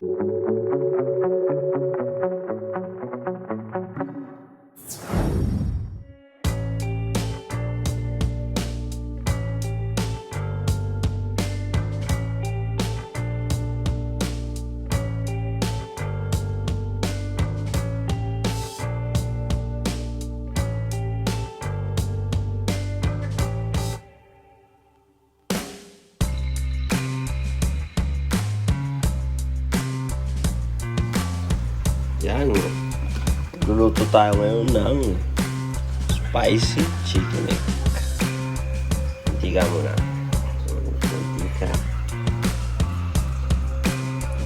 Yan. Luluto tayo ngayon ng spicy chicken egg. Mantika muna. Mantika.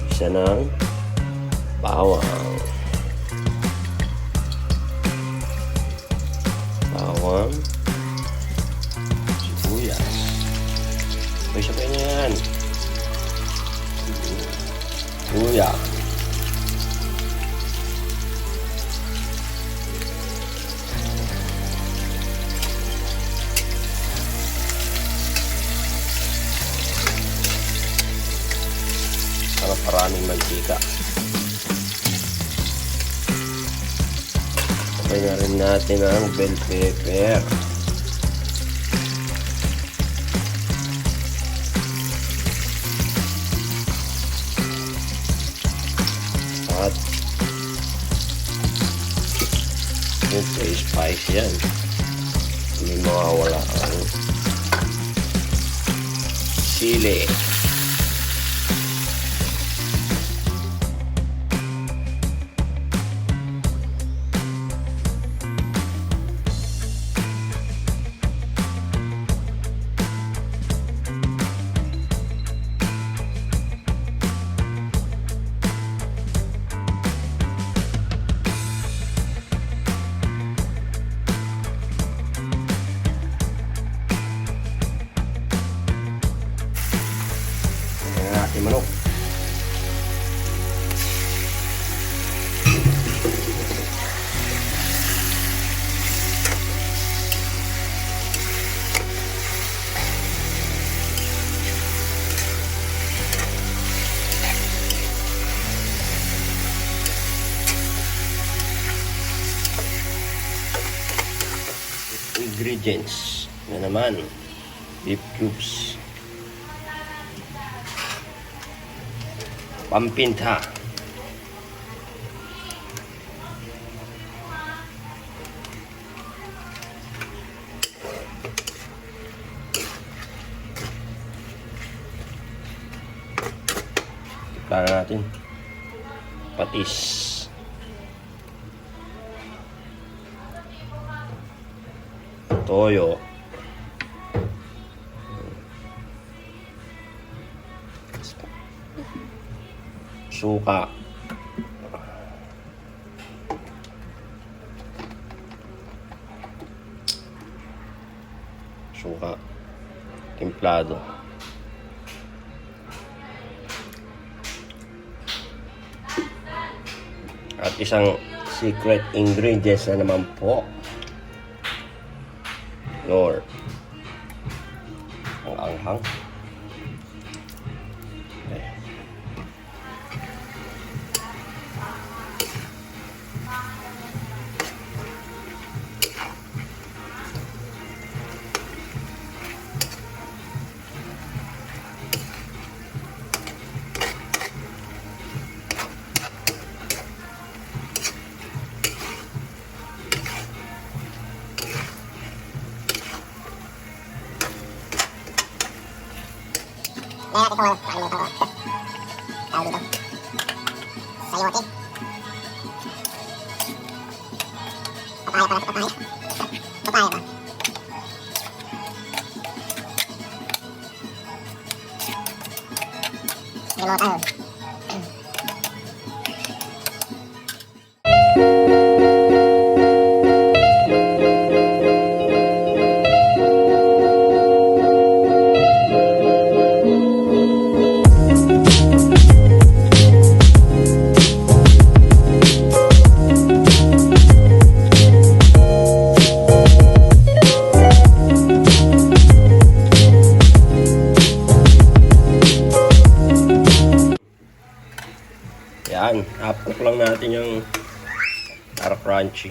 Isa ng bawang. Bawang. Sibuyas. Sabay-sabay na yan. Luya. Maraming mantika. Sabay na rin natin ang bell pepper. At ito spice yan. Hindi mawawala ang sili. Manok. Ingredients na naman: beef cubes, pampinta, tikman natin, patis, toyo, suka, templado, at isang secret ingredients na naman po, Lord, ang anghang. Tawag dito. Sayote. Papaya pala sa papaya. Papaya ba? Limutan. Para crunchy.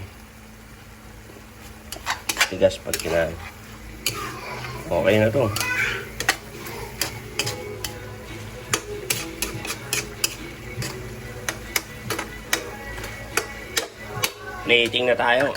Tigas pag kinain. Okay na to. Plating na tayo.